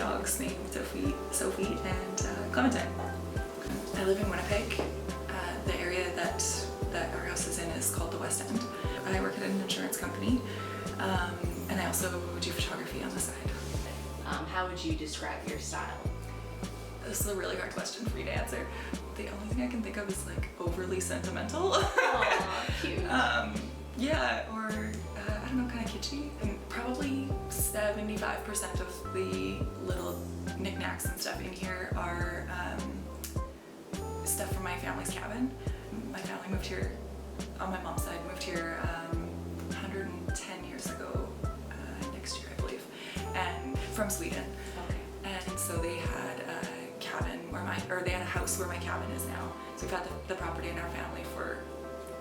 dogs named Sophie and Clementine. I live in Winnipeg. The area that our house is in is called the West End. I work at an insurance company, and I also do photography on the side. How would you describe your style? This is a really hard question for me to answer. The only thing I can think of is like overly sentimental. Aww, cute. Yeah, or I don't know, kind of kitschy. And probably 75% of the little knickknacks and stuff in here are stuff from my family's cabin. My family moved here, on my mom's side, moved here 110 years ago, next year I believe, and from Sweden. Okay. And so they had a cabin they had a house where my cabin is now. So we've had the property in our family for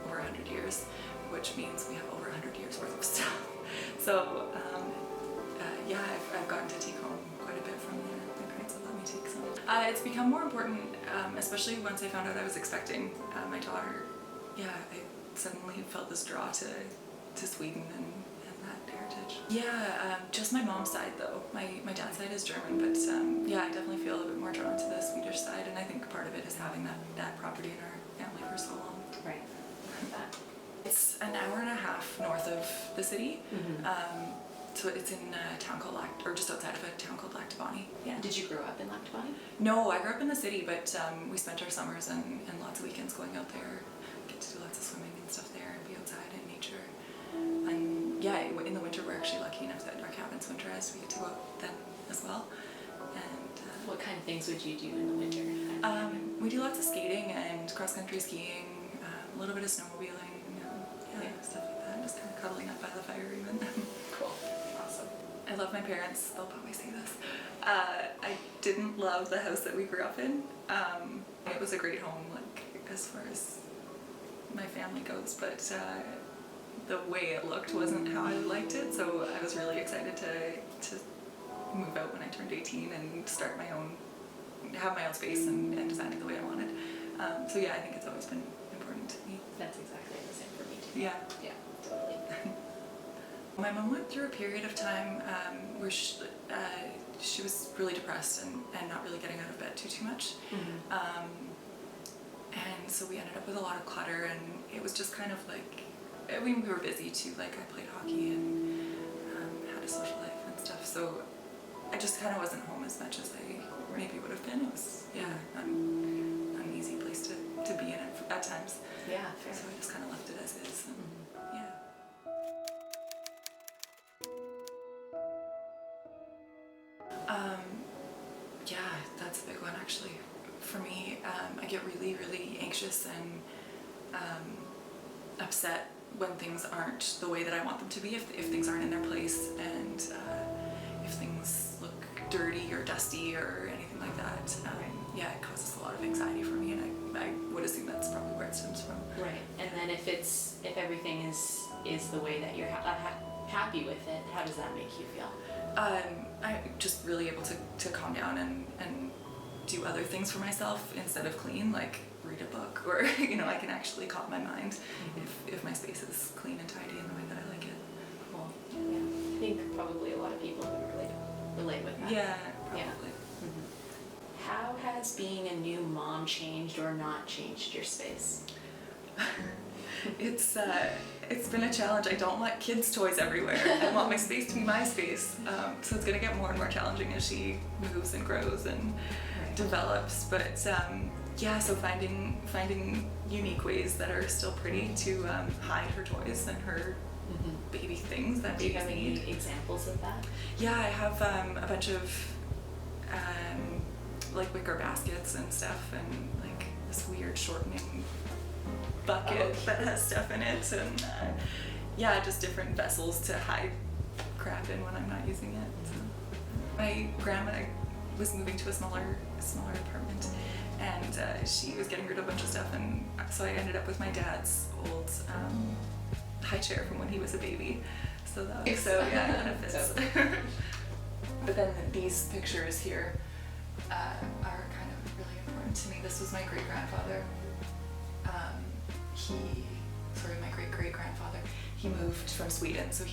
over 100 years, which means we have over 100 years worth of stuff. So yeah, I've gotten to take home quite a bit from there. My parents have let me take some. It's become more important, especially once I found out I was expecting my daughter. Yeah, I suddenly felt this draw to Sweden and that heritage. Yeah, just my mom's side though. My dad's side is German, but yeah, I definitely feel a bit more drawn to the Swedish side, and I think part of it is having that property in our family for so long. Right. It's an hour and a half north of the city. Mm-hmm. So it's in a town called just outside of a town called Laktavani. Yeah. Did you grow up in Laktavani? No, I grew up in the city, but we spent our summers and lots of weekends going out there. Get to do lots of swimming and stuff there and be outside in nature. And yeah, in the winter we're actually lucky enough that our cabin's winterized. We get to go out then as well. And what kind of things would you do in the winter? We do lots of skating and cross-country skiing, a little bit of snowmobiling, yeah, stuff like that. Just kind of cuddling up by the fire even. Cool. Awesome. I love my parents. They'll probably say this. I didn't love the house that we grew up in. It was a great home, like as far as my family goes, but the way it looked wasn't how I liked it. So I was really excited to move out when I turned 18 and start have my own space and design it the way I wanted. So yeah, I think it's always been important to me. That's exactly the same for me too. Yeah. Yeah, totally. My mom went through a period of time where she was really depressed and not really getting out of bed too much. Mm-hmm. And so we ended up with a lot of clutter, and it was just kind of like, we were busy too. Like I played hockey and had a social life and stuff. So I just kind of wasn't home as much as I maybe would have been. It was, yeah, an easy place to be in at times. Yeah, fair. So I just kind of left it as is. And, yeah. Yeah, that's a big one actually. For me, I get really, really anxious and upset when things aren't the way that I want them to be, if things aren't in their place, and if things look dirty or dusty or anything like that. Yeah, it causes a lot of anxiety for me, and I would assume that's probably where it stems from. Right, and then if everything is the way that you're happy with it, how does that make you feel? I'm just really able to calm down and do other things for myself instead of clean, like read a book, or I can actually calm my mind if my space is clean and tidy in the way that I like it. Cool. Yeah, I think probably a lot of people would relate with that. Yeah, probably. Yeah. Mm-hmm. How has being a new mom changed or not changed your space? It's been a challenge. I don't want kids' toys everywhere. I want my space to be my space. So it's gonna get more and more challenging as she moves and grows and develops. But yeah, so finding unique ways that are still pretty to hide her toys and her baby things that babies need. Do you have any examples of that? Yeah, I have a bunch of like wicker baskets and stuff, and like this weird shortening bucket that has stuff in it, and yeah, just different vessels to hide crap in when I'm not using it. So. My grandma was moving to a smaller apartment, and she was getting rid of a bunch of stuff, and so I ended up with my dad's old high chair from when he was a baby. So yeah, it kind of fits. But then these pictures here are kind of really important to me. This was my great-grandfather. My great-great-grandfather, he moved from Sweden, so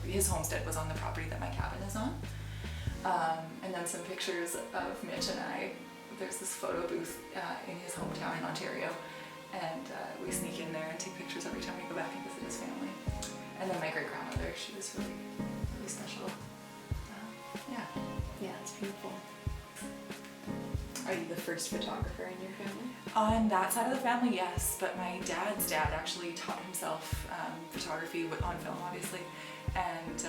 his homestead was on the property that my cabin is on. And then some pictures of Mitch and I. There's this photo booth in his hometown in Ontario, and we sneak in there and take pictures every time we go back and visit his family. And then my great-grandmother, she was really, really special. Yeah. Yeah, it's beautiful. Are you the first photographer in your family? On that side of the family, yes, but my dad's dad actually taught himself photography on film, obviously, and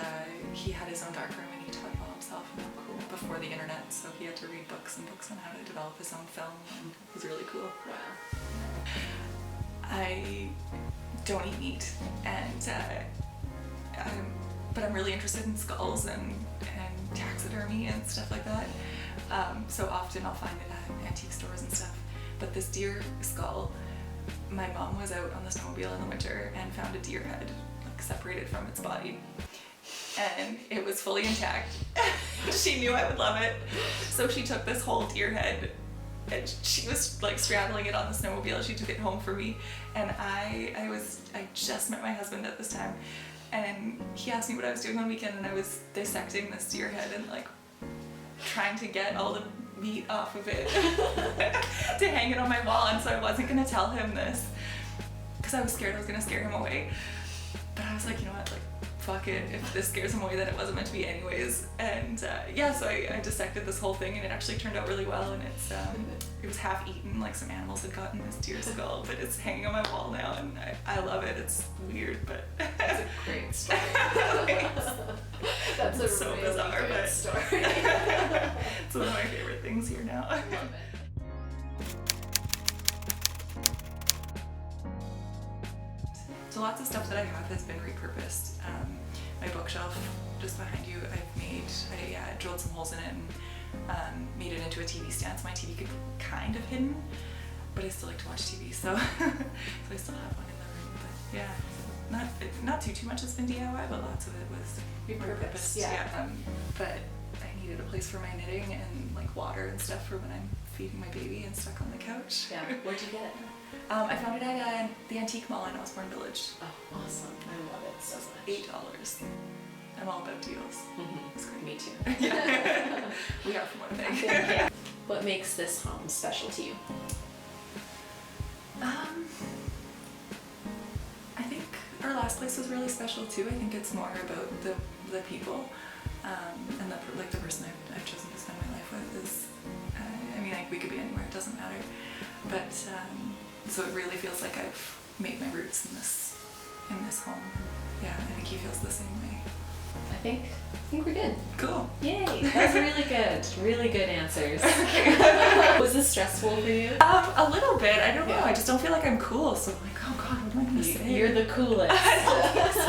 he had his own darkroom and he taught it all himself before the internet, so he had to read books and books on how to develop his own film, and it was really cool. Wow. I don't eat meat, and but I'm really interested in skulls and taxidermy and stuff like that. So often I'll find it at antique stores and stuff. But this deer skull, my mom was out on the snowmobile in the winter and found a deer head, like separated from its body. And it was fully intact. She knew I would love it. So she took this whole deer head and she was like straddling it on the snowmobile. She took it home for me. And I just met my husband at this time. And he asked me what I was doing on the weekend, and I was dissecting this deer head and like trying to get all the meat off of it to hang it on my wall. And so I wasn't gonna tell him this because I was scared I was gonna scare him away. But I was like, you know what, like fuck it, if this scares him away then it wasn't meant to be anyways. And yeah, so I dissected this whole thing and it actually turned out really well, and it was half eaten, like some animals had gotten this deer skull, but it's hanging on my wall now and I love it. It's weird, but That's a great story. That's a so really bizarre, good but story. it's one of my favorite things here now. I love it. So lots of stuff that I have has been repurposed. My bookshelf just behind you, I drilled some holes in it and made it into a TV stand so my TV could be kind of hidden, but I still like to watch TV, so so I still have one in the room. But yeah, not too much has been DIY, but lots of it was repurposed. Yeah. But I needed a place for my knitting and like water and stuff for when I'm feeding my baby and stuck on the couch. Yeah. Where'd you get it? I found it at the Antique Mall in Osborne Village. Oh, awesome. I love it so much. $8. I'm all about deals. Mm-hmm. It's great. Me too. Yeah. We are from Winnipeg. Yeah. What makes this home special to you? I think our last place was really special too. I think it's more about the people and the person I've chosen to spend my life with is. I mean, like we could be anywhere. It doesn't matter. But so it really feels like I've made my roots in this home. Yeah, I think he feels the same way. I think we're good. Cool. Yay! That was really good. Really good answers. Was this stressful for you? A little bit. I don't know. Yeah. I just don't feel like I'm cool. So I'm like, oh God, what am I gonna say? You're the coolest. I don't think so.